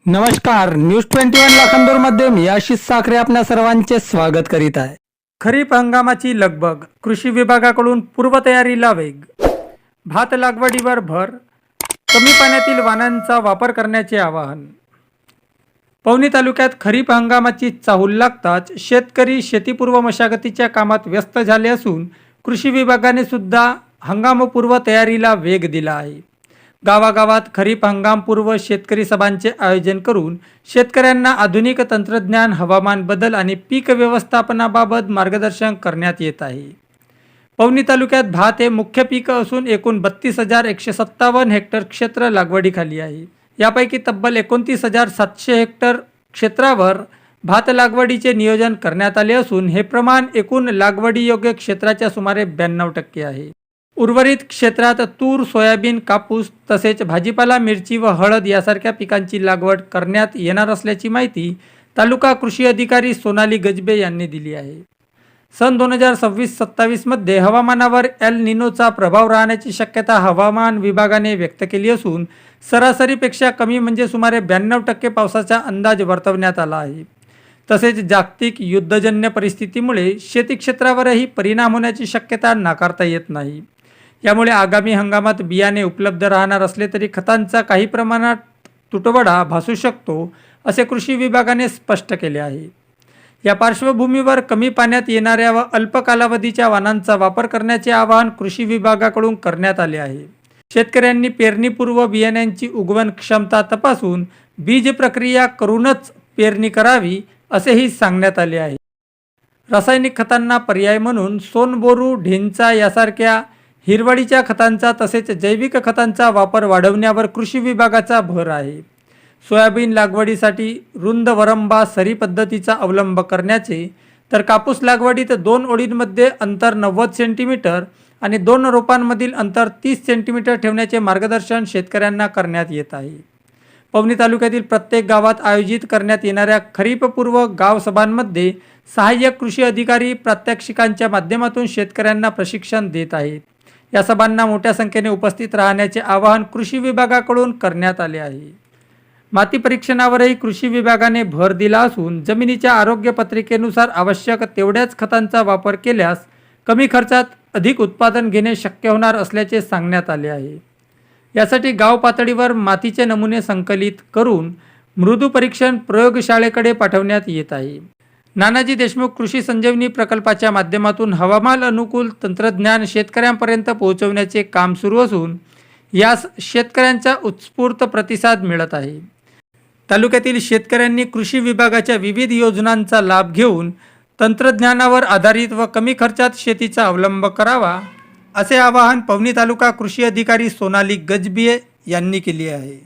नमस्कार, न्यूज 21 लाखांदूरमध्ये मी आशिष साखरे आपल्या सर्वांचे स्वागत करीत आहे। खरीप हंगामाची लगबग, कृषी विभागाकडून पूर्वतयारीला वेग, भात लागवडीवर भर, कमी पाण्यातील वाणांचा वापर करण्याचे आवाहन। पवनी तालुक्यात खरीप हंगामाची चाहूल लागताच शेतकरी शेतीपूर्व मशागतीच्या कामात व्यस्त झाले असून कृषी विभागाने सुद्धा हंगामपूर्व तयारीला वेग दिला आहे। गावागावात खरीप हंगामपूर्व शेतकरी सभांचे आयोजन करून शेतकऱ्यांना आधुनिक तंत्रज्ञान, हवामान बदल आणि पीक व्यवस्थापनाबाबत मार्गदर्शन करण्यात येत आहे। पवनी तालुक्यात भात हे मुख्य पीक असून एकूण 32,157 हेक्टर क्षेत्र लागवडीखाली आहे। यापैकी तब्बल 29,700 हेक्टर क्षेत्रावर भात लागवडीचे नियोजन करण्यात आले असून हे प्रमाण एकूण लागवडीयोग्य क्षेत्राच्या सुमारे 92% आहे। उर्वरित क्षेत्रात तूर, सोयाबीन, कापूस तसेच भाजीपाला, मिरची व हळद यासारख्या पिकांची लागवड करण्यात येणार असल्याची माहिती तालुका कृषी अधिकारी सोनाली गजबे यांनी दिली आहे। सन 2026-27 मध्ये हवामानावर एल निनोचा प्रभाव राहण्याची शक्यता हवामान विभागाने व्यक्त केली असून सरासरीपेक्षा कमी म्हणजे सुमारे 92% पावसाचा अंदाज वर्तवण्यात आला आहे। तसेच जागतिक युद्धजन्य परिस्थितीमुळे शेती क्षेत्रावरही परिणाम होण्याची शक्यता नाकारता येत नाही। यामुळे आगामी हंगामात बियाणे उपलब्ध राहणार असले तरी खतांचा काही प्रमाणात तुटवडा भासू शकतो असे कृषी विभागाने स्पष्ट केले आहे। या पार्श्वभूमीवर कमी पाण्यात येणाऱ्या व अल्प कालावधीच्या वाणांचा वापर करण्याचे आवाहन कृषी विभागाकडून करण्यात आले आहे। शेतकऱ्यांनी पेरणीपूर्व बियाण्यांची उगवण क्षमता तपासून बीज प्रक्रिया करूनच पेरणी करावी असेही सांगण्यात आले आहे। रासायनिक खतांना पर्याय म्हणून सोनबोरू, ढेंचा यासारख्या हिरवळीच्या खतांचा तसेच जैविक खतांचा वापर वाढवण्यावर कृषी विभागाचा भर आहे। सोयाबीन लागवडीसाठी रुंद वरंबा सरी पद्धतीचा अवलंब करण्याचे, तर कापूस लागवडीत 2 ओळींमध्ये अंतर 90 सेंटीमीटर आणि 2 रोपांमधील अंतर 30 सेंटीमीटर ठेवण्याचे मार्गदर्शन शेतकऱ्यांना करण्यात येत आहे। पवनी तालुक्यातील प्रत्येक गावात आयोजित करण्यात येणाऱ्या खरीपपूर्व गाव सभांमध्ये सहाय्यक कृषी अधिकारी प्रात्यक्षिकांच्या माध्यमातून शेतकऱ्यांना प्रशिक्षण देत आहेत। या सभांना मोठ्या संख्येने उपस्थित राहण्याचे आवाहन कृषी विभागाकडून करण्यात आले आहे। माती परीक्षणावरही कृषी विभागाने भर दिला असून जमिनीच्या आरोग्य पत्रिकेनुसार आवश्यक तेवढ्याच खतांचा वापर केल्यास कमी खर्चात अधिक उत्पादन घेणे शक्य होणार असल्याचे सांगण्यात आले आहे। यासाठी गाव पातळीवर मातीचे नमुने संकलित करून मृदू परीक्षण प्रयोगशाळेकडे पाठवण्यात येत आहे। नानाजी देशमुख कृषी संजीवनी प्रकल्पाच्या माध्यमातून हवामान अनुकूल तंत्रज्ञान शेतकऱ्यांपर्यंत पोहोचवण्याचे काम सुरू असून यास शेतकऱ्यांचा उत्स्फूर्त प्रतिसाद मिळत आहे। तालुक्यातील शेतकऱ्यांनी कृषी विभागाच्या विविध योजनांचा लाभ घेऊन तंत्रज्ञानावर आधारित व कमी खर्चात शेतीचा अवलंब करावा असे आवाहन पवनी तालुका कृषी अधिकारी सोनाली गजबे यांनी केले आहे।